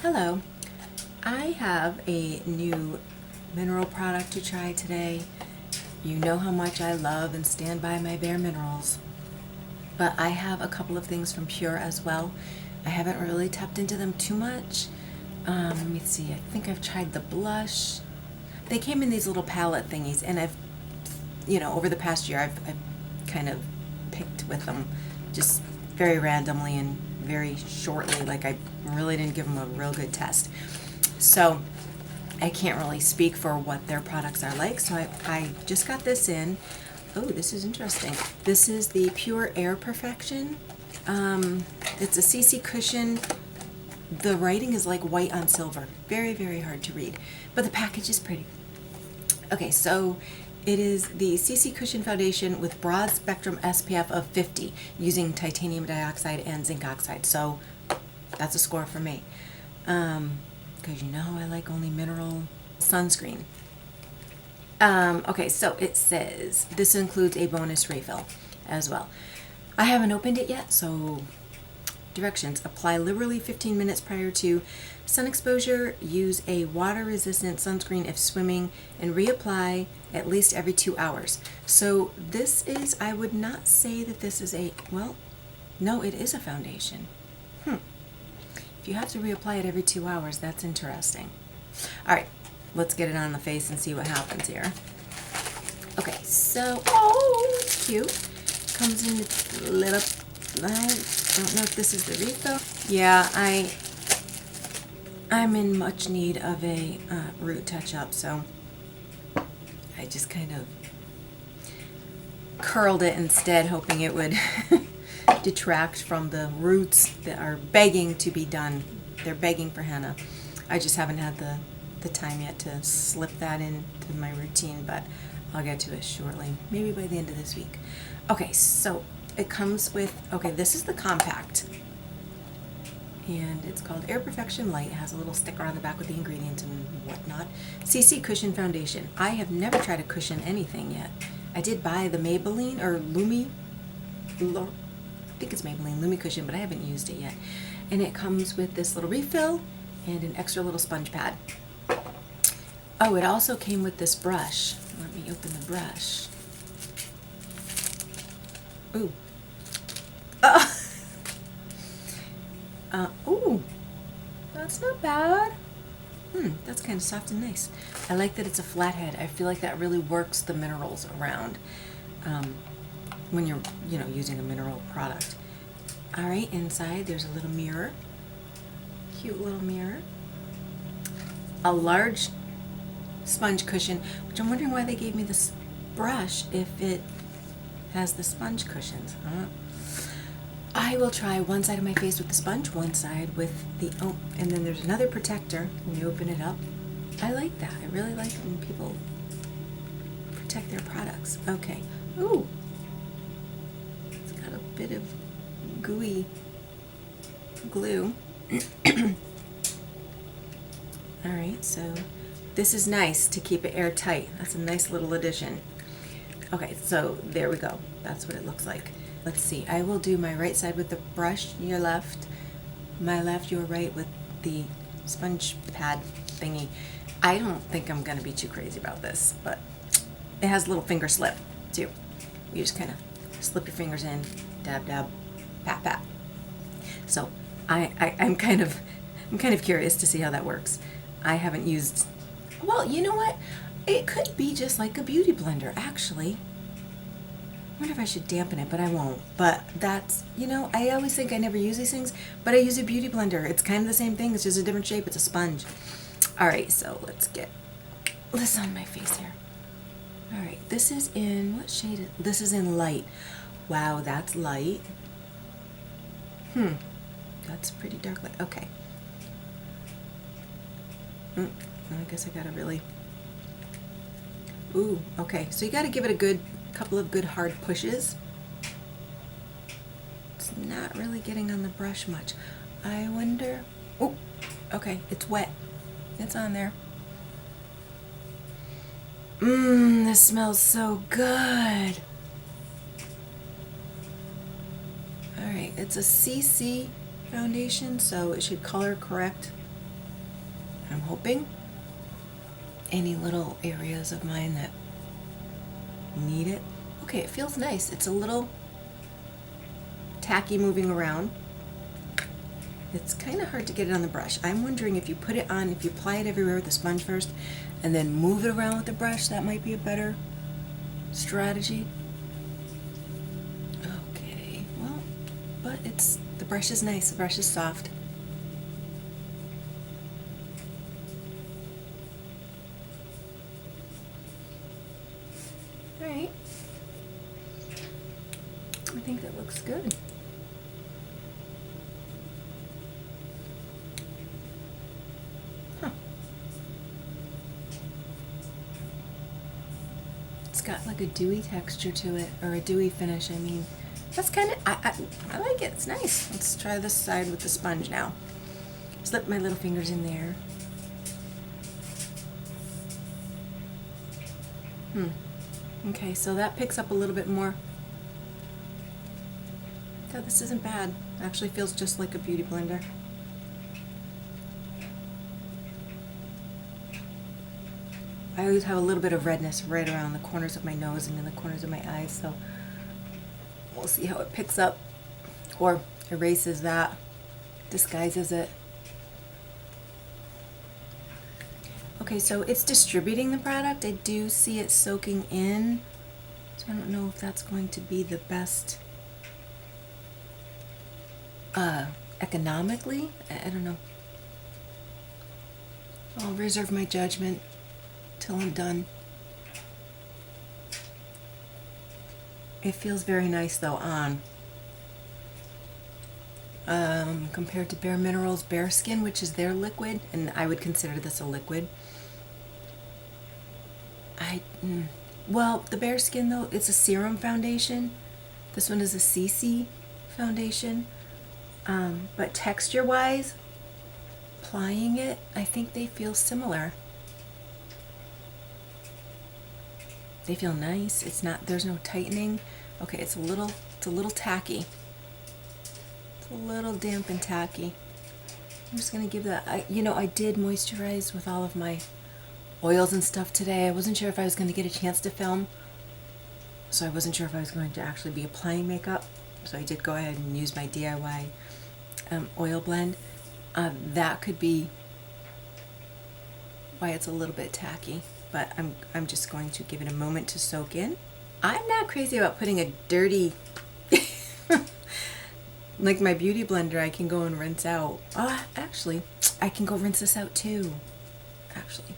Hello, I have a new mineral product to try today. You know how much I love and stand by my Bare Minerals, but I have a couple of things from PUR as well. I haven't really tapped into them too much. Let me see, I think I've tried the blush. They came in these little palette thingies, and over the past year, I've kind of picked with them just very randomly and very shortly. Like, I really didn't give them a real good test. So I can't really speak for what their products are like. So I just got this in. Oh, this is interesting. This is the PUR Air Perfection. It's a CC cushion. The writing is like white on silver. Very, very hard to read. But the package is pretty. Okay, so it is the CC Cushion Foundation with broad spectrum SPF of 50 using titanium dioxide and zinc oxide. So that's a score for me. Because you know I like only mineral sunscreen. Okay, so it says this includes a bonus refill as well. I haven't opened it yet, so directions: apply liberally 15 minutes prior to sun exposure, use a water-resistant sunscreen if swimming, and reapply at least every 2 hours. So this is, I would not say that this is a, well, no, it is a foundation. If you have to reapply it every 2 hours, that's interesting. All right, let's get it on the face and see what happens here. Okay, so, oh, it's cute. Comes in a little, I don't know if this is the refill. Yeah, I'm in much need of a root touch-up, so I just kind of curled it instead, hoping it would detract from the roots that are begging to be done. They're begging for henna. I just haven't had the time yet to slip that into my routine, but I'll get to it shortly, maybe by the end of this week. Okay, so it comes with, okay, this is the compact, and it's called Air Perfection Light. It has a little sticker on the back with the ingredients and whatnot. CC Cushion Foundation. I have never tried to cushion anything yet. I did buy the Maybelline or I think it's Maybelline Lumi Cushion, but I haven't used it yet. And it comes with this little refill and an extra little sponge pad. Oh, it also came with this brush. Let me open the brush. Ooh. Ooh, that's not bad. That's kind of soft and nice. I like that it's a flathead. I feel like that really works the minerals around when you're, using a mineral product. All right, inside there's a little mirror. Cute little mirror. A large sponge cushion, which I'm wondering why they gave me this brush if it has the sponge cushions. I will try one side of my face with the sponge, one side with the, and then there's another protector when you open it up. I like that. I really like when people protect their products. Okay. Ooh. It's got a bit of gooey glue. All right, so this is nice to keep it airtight. That's a nice little addition. Okay, so there we go. That's what it looks like. Let's see. I will do my right side with the brush, your left, my left, your right with the sponge pad thingy. I don't think I'm going to be too crazy about this, but it has a little finger slip too. You just kind of slip your fingers in, dab, dab, pat, pat. So I'm kind of curious to see how that works. I haven't used, well, you know what? It could be just like a beauty blender, actually. I wonder if I should dampen it, but I won't. But that's, I always think I never use these things, but I use a beauty blender. It's kind of the same thing. It's just a different shape. It's a sponge. All right, so let's get this on my face here. All right, this is in, what shade? This is in light. Wow, that's light. That's pretty dark light. Okay. I guess I gotta really, ooh, okay. So you gotta give it a couple of good hard pushes. It's not really getting on the brush much. I wonder, oh, okay, it's wet. It's on there. This smells so good. All right, it's a CC foundation, so it should color correct I'm hoping. Any little areas of mine that need it. Okay, it feels nice. It's a little tacky moving around. It's kind of hard to get it on the brush. I'm wondering if you put it on, if you apply it everywhere with the sponge first and then move it around with the brush, that might be a better strategy. Okay, well, but the brush is nice, the brush is soft. All right, I think that looks good. Huh. It's got like a dewy texture to it, or a dewy finish, I mean. That's kind of, I like it, it's nice. Let's try this side with the sponge now. Slip my little fingers in there. Okay, so that picks up a little bit more. So this isn't bad. It actually feels just like a beauty blender. I always have a little bit of redness right around the corners of my nose and in the corners of my eyes, so we'll see how it picks up or erases that, disguises it. Okay, so it's distributing the product. I do see it soaking in, so I don't know if that's going to be the best economically. I don't know. I'll reserve my judgment till I'm done. It feels very nice though on. Compared to Bare Minerals Bare Skin, which is their liquid, and I would consider this a liquid. Well, the Bare Skin though, it's a serum foundation. This one is a CC foundation. But texture-wise, applying it, I think they feel similar. They feel nice. It's not, there's no tightening. Okay, it's a little tacky. It's a little damp and tacky. I'm just gonna give that, I did moisturize with all of my oils and stuff today. I wasn't sure if I was gonna get a chance to film, so I wasn't sure if I was going to actually be applying makeup. So I did go ahead and use my DIY oil blend. That could be why it's a little bit tacky, but I'm just going to give it a moment to soak in. I'm not crazy about putting a dirty, like my beauty blender, I can go and rinse out. Actually, I can go rinse this out too. Actually,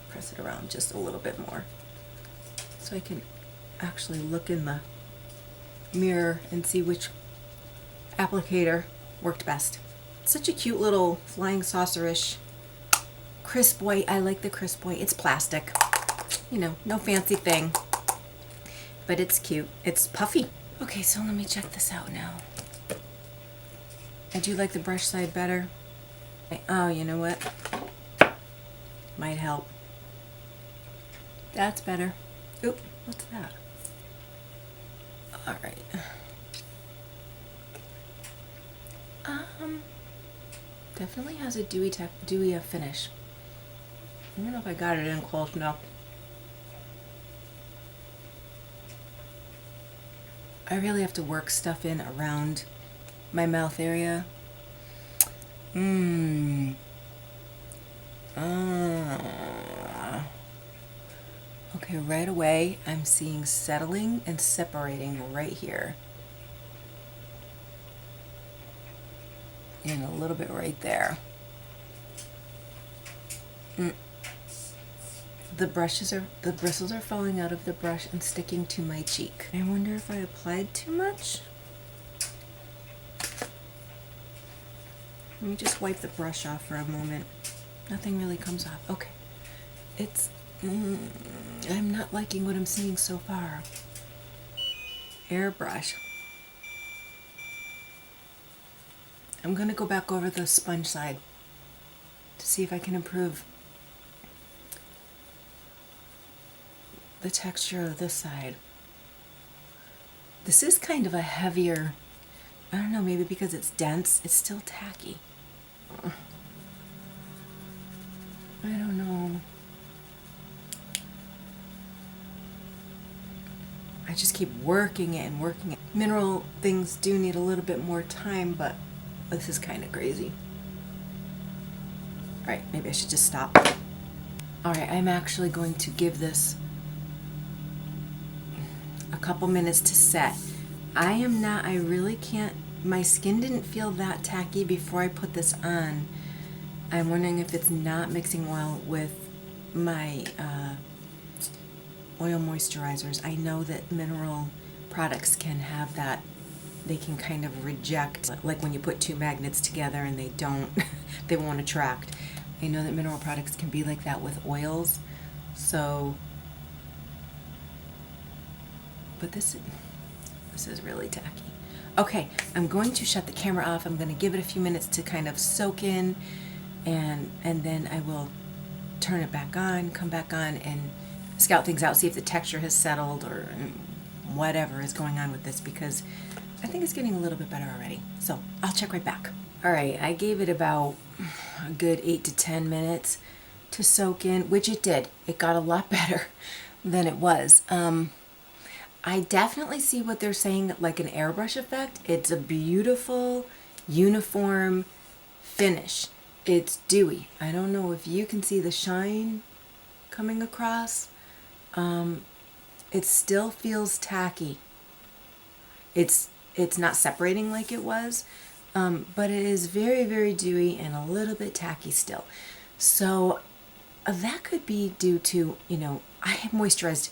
press it around just a little bit more so I can actually look in the mirror and see which applicator worked best. Such a cute little flying saucer-ish crisp white. I like the crisp white. It's plastic, no fancy thing, but it's cute. It's puffy. Okay, so let me check this out now. I do like the brush side better. Oh, you know what? Might help. That's better. Oop, what's that? All right. Definitely has a dewy finish. I don't know if I got it in close enough. I really have to work stuff in around my mouth area. Okay, right away I'm seeing settling and separating right here. And a little bit right there. The bristles are falling out of the brush and sticking to my cheek. I wonder if I applied too much. Let me just wipe the brush off for a moment. Nothing really comes off. Okay. I'm not liking what I'm seeing so far. Airbrush. I'm going to go back over the sponge side to see if I can improve the texture of this side. This is kind of a heavier, I don't know, maybe because it's dense, it's still tacky. I don't know. I just keep working it and working it. Mineral things do need a little bit more time, but this is kind of crazy. Alright, maybe I should just stop. Alright, I'm actually going to give this a couple minutes to set. I really can't, my skin didn't feel that tacky before I put this on. I'm wondering if it's not mixing well with my oil moisturizers. I know that mineral products can have that, they can kind of reject, like when you put two magnets together and they don't, they won't attract. I know that mineral products can be like that with oils, so, but this is really tacky. Okay, I'm going to shut the camera off. I'm going to give it a few minutes to kind of soak in, and then I will turn it back on, come back on, and scout things out, see if the texture has settled or whatever is going on with this, because I think it's getting a little bit better already. So I'll check right back. All right, I gave it about a good 8 to 10 minutes to soak in, which it did. It got a lot better than it was. I definitely see what they're saying, like an airbrush effect. It's a beautiful, uniform finish. It's dewy. I don't know if you can see the shine coming across. It still feels tacky. It's not separating like it was, but it is very, very dewy and a little bit tacky still. So that could be due to, you know, I had moisturized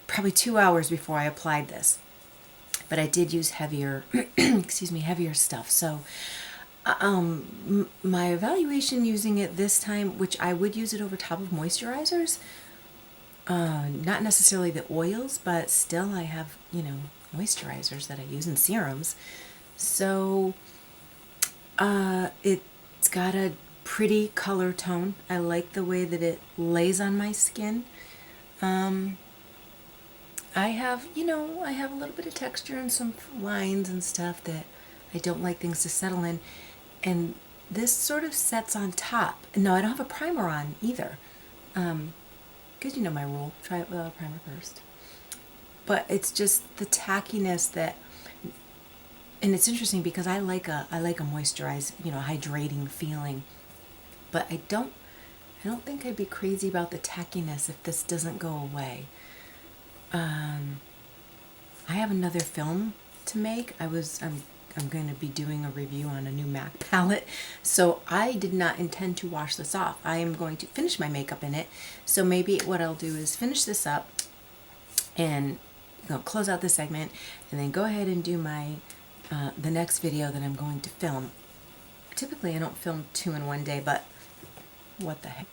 probably 2 hours before I applied this, but I did use heavier, excuse me, heavier stuff. So my evaluation using it this time, which I would use it over top of moisturizers, not necessarily the oils, but still I have, you know, moisturizers that I use in serums. So it's got a pretty color tone. I like the way that it lays on my skin. I have, you know, I have a little bit of texture and some lines and stuff that I don't like things to settle in. And this sort of sets on top. No, I don't have a primer on either. Because you know my rule, try it without a primer first. But it's just the tackiness that, and it's interesting because I like a moisturized, you know, hydrating feeling. But I don't think I'd be crazy about the tackiness if this doesn't go away. I have another film to make. I'm going to be doing a review on a new MAC palette, so I did not intend to wash this off. I am going to finish my makeup in it, so maybe what I'll do is finish this up and close out this segment, and then go ahead and do my the next video that I'm going to film. Typically I don't film 2 in one day, but what the heck.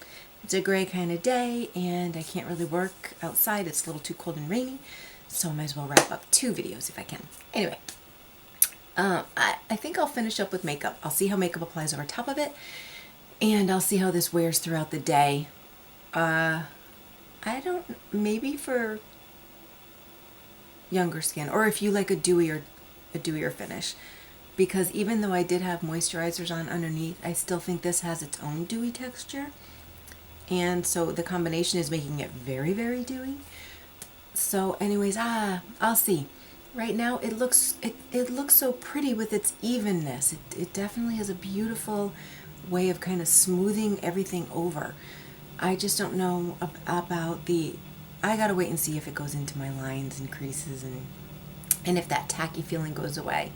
It's a gray kind of day, and I can't really work outside. It's a little too cold and rainy, so I might as well wrap up 2 videos if I can. Anyway, I think I'll finish up with makeup. I'll see how makeup applies over top of it, and I'll see how this wears throughout the day. I don't, maybe for younger skin, or if you like a dewier finish, because even though I did have moisturizers on underneath, I still think this has its own dewy texture. And so the combination is making it very, very dewy. So anyways, I'll see. Right now it looks so pretty with its evenness. It definitely has a beautiful way of kind of smoothing everything over. I just don't know about the, I gotta wait and see if it goes into my lines and creases, and if that tacky feeling goes away,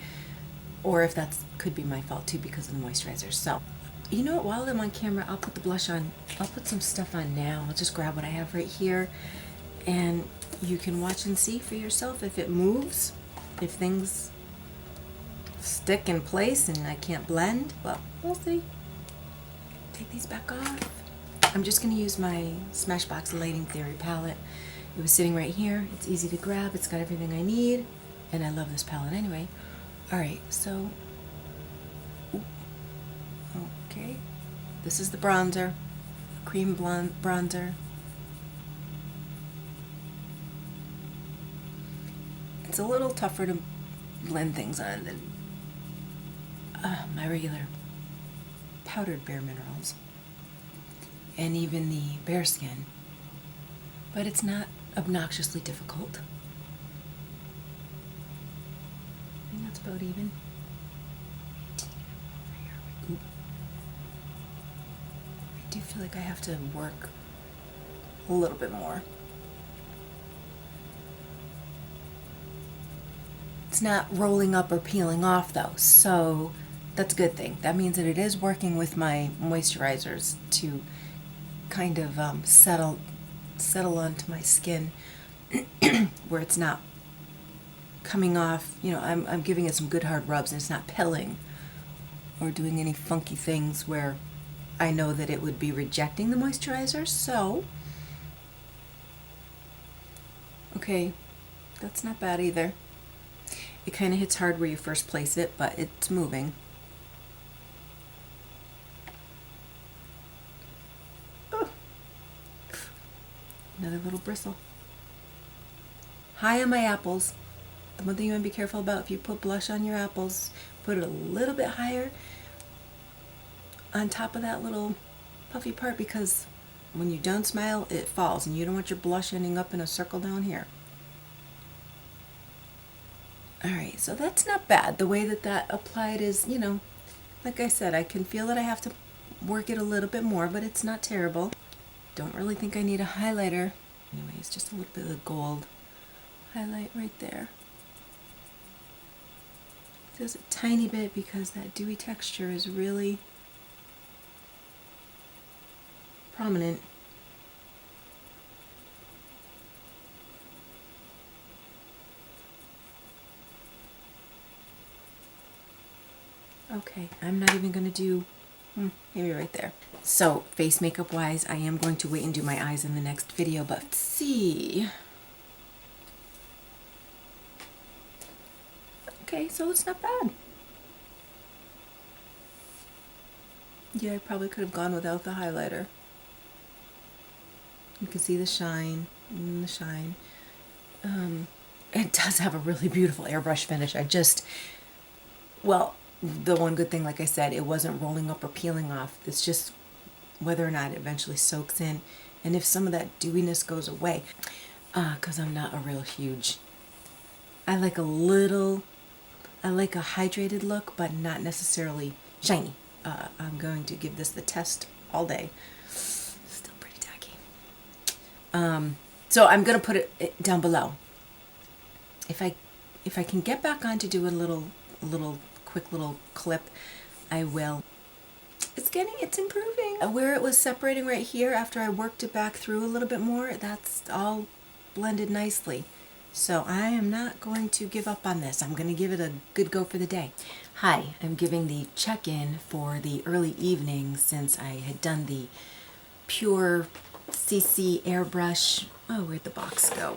or if that could be my fault too because of the moisturizer. So you know what, while I'm on camera, I'll put the blush on. I'll put some stuff on now. I'll just grab what I have right here, and you can watch and see for yourself if it moves, if things stick in place and I can't blend. Well, we'll see. Take these back off. I'm just going to use my Smashbox Lighting Theory palette. It was sitting right here. It's easy to grab. It's got everything I need, and I love this palette anyway. Alright, so okay, this is the bronzer, cream blonde bronzer. It's a little tougher to blend things on than my regular powdered Bare Minerals. and even the bare skin. But it's not obnoxiously difficult. I think that's about even. Oop. I do feel like I have to work a little bit more. It's not rolling up or peeling off though, so that's a good thing. That means that it is working with my moisturizers to kind of settle onto my skin where it's not coming off. You know, I'm giving it some good hard rubs and it's not pilling or doing any funky things where I know that it would be rejecting the moisturizer. So, okay, that's not bad either. It kind of hits hard where you first place it, but it's moving. Oh. Another little bristle. High on my apples. The one thing you want to be careful about, if you put blush on your apples, put it a little bit higher on top of that little puffy part, because when you don't smile, it falls, and you don't want your blush ending up in a circle down here. Alright, so that's not bad. The way that that applied is, you know, like I said, I can feel that I have to work it a little bit more, but it's not terrible. Don't really think I need a highlighter. Anyway, it's just a little bit of gold highlight right there. Just a tiny bit because that dewy texture is really prominent. Okay, I'm not even going to do, maybe right there. So, face makeup wise, I am going to wait and do my eyes in the next video, but let's see. Okay, so it's not bad. Yeah, I probably could have gone without the highlighter. You can see the shine, the shine. It does have a really beautiful airbrush finish. Well, the one good thing, like I said, it wasn't rolling up or peeling off. It's just whether or not it eventually soaks in, and if some of that dewiness goes away. Because I'm not a real huge, I like a hydrated look, but not necessarily shiny. I'm going to give this the test all day. Still pretty tacky. So I'm going to put it down below. If I can get back on to do a quick little clip, I will. It's improving. Where it was separating right here, after I worked it back through a little bit more, that's all blended nicely. So I am not going to give up on this. I'm going to give it a good go for the day. Hi, I'm giving the check-in for the early evening since I had done the PUR CC Airbrush. Oh, where'd the box go?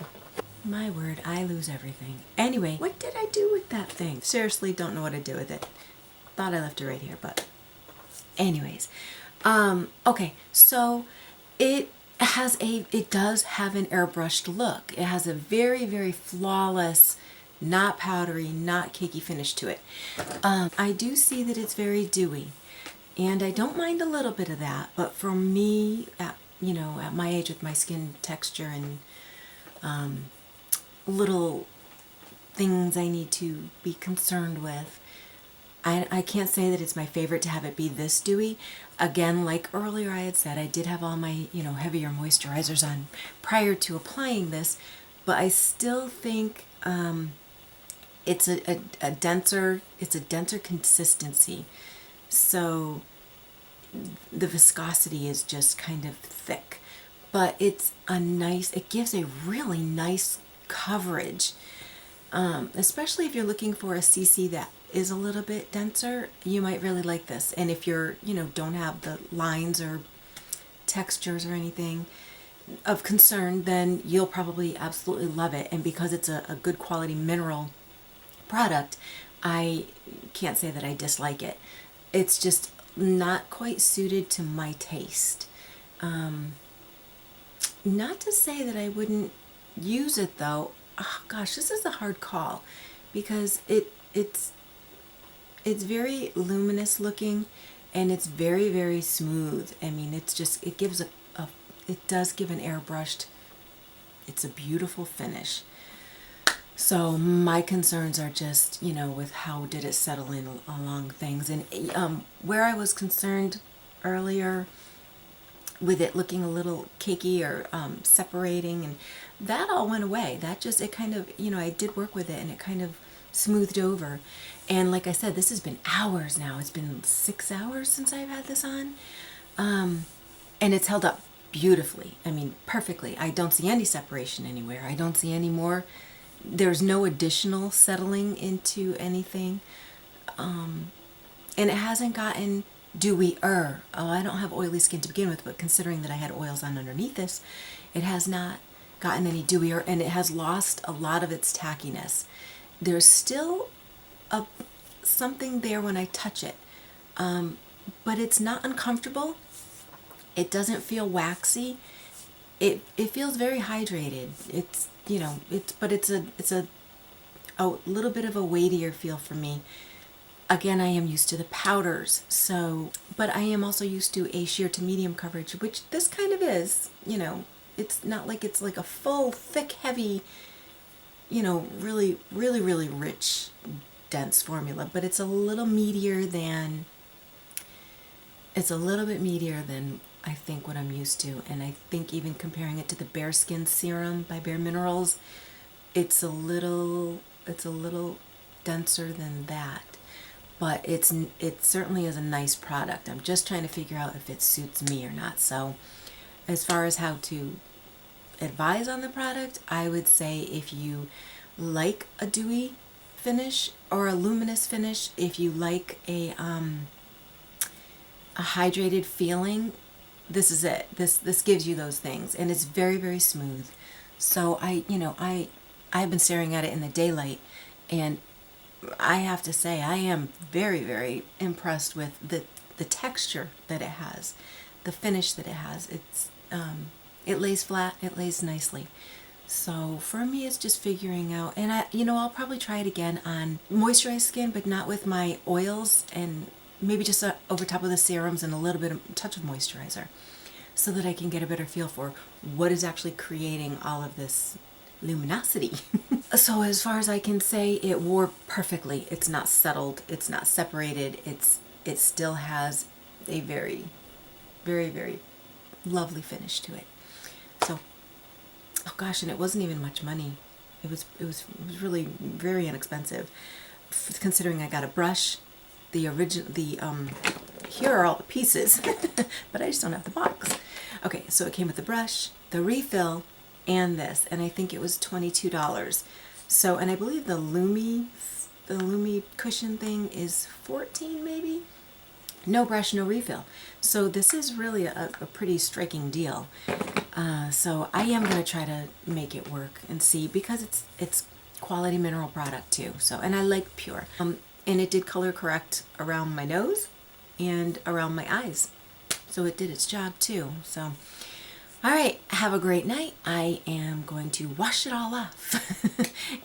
My word, I lose everything. Anyway, what did I do with that thing? Seriously, don't know what I did with it. Thought I left it right here, but anyways. Okay, so it does have an airbrushed look. It has a very, very flawless, not powdery, not cakey finish to it. I do see that it's very dewy, and I don't mind a little bit of that, but for me, at my age with my skin texture and little things I need to be concerned with, I can't say that it's my favorite to have it be this dewy. Again, like earlier I had said, I did have all my, heavier moisturizers on prior to applying this, but I still think it's a denser consistency. So the viscosity is just kind of thick, but it gives a really nice coverage. Especially if you're looking for a CC that is a little bit denser, you might really like this. And if you're, don't have the lines or textures or anything of concern, then you'll probably absolutely love it. And because it's a good quality mineral product, I can't say that I dislike it. It's just not quite suited to my taste. Not to say that I wouldn't use it though. Oh gosh, this is a hard call because it's very luminous looking, and it's very, very smooth. I mean, it's just, it gives it does give an airbrushed, it's a beautiful finish. So my concerns are just, you know, with how did it settle in along things. And where I was concerned earlier with it looking a little cakey or separating, and that all went away. That just, it kind of, you know, I did work with it and it kind of smoothed over. And like I said, this has been hours now. It's been 6 hours since I've had this on. And it's held up beautifully. I mean, perfectly. I don't see any separation anywhere. I don't see any more. There's no additional settling into anything. And it hasn't gotten dewy-er. Oh, I don't have oily skin to begin with, but considering that I had oils on underneath this, it has not gotten any dewier, and it has lost a lot of its tackiness. There's still something there when I touch it, but it's not uncomfortable. It doesn't feel waxy. It feels very hydrated. It's, you know, but it's a little bit of a weightier feel for me. Again, I am used to the powders, so, but I am also used to a sheer to medium coverage, which this kind of is, you know. It's not like it's like a full, thick, heavy, you know, really, really, really rich, dense formula, but it's a little meatier than, it's a little bit meatier than I think what I'm used to. And I think even comparing it to the Bare Skin Serum by Bare Minerals, it's a little denser than that. But it certainly is a nice product. I'm just trying to figure out if it suits me or not. So as far as how to advise on the product, I would say if you like a dewy finish or a luminous finish, if you like a hydrated feeling, this is it. This gives you those things, and it's very, very smooth. So I've been staring at it in the daylight, and I have to say I am very, very impressed with the texture that it has, the finish that it has. It's it lays flat, it lays nicely. So for me, it's just figuring out, and I'll probably try it again on moisturized skin, but not with my oils, and maybe just over top of the serums and a little bit of touch of moisturizer, so that I can get a better feel for what is actually creating all of this luminosity. So as far as I can say, it wore perfectly. It's not settled, it's not separated, it still has a very, very, very lovely finish to it. So, oh gosh, and it wasn't even much money. It was really very inexpensive, considering I got a brush, here are all the pieces, but I just don't have the box. Okay, so it came with the brush, the refill, and this, and I think it was $22. So, and I believe the Lumi cushion thing is $14 maybe? No brush, no refill. So this is really a pretty striking deal. So I am going to try to make it work and see, because it's quality mineral product too. So, and I like PUR. And it did color correct around my nose and around my eyes. So it did its job too. So, all right, have a great night. I am going to wash it all off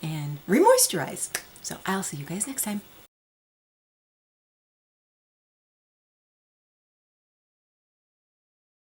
and re-moisturize. So I'll see you guys next time.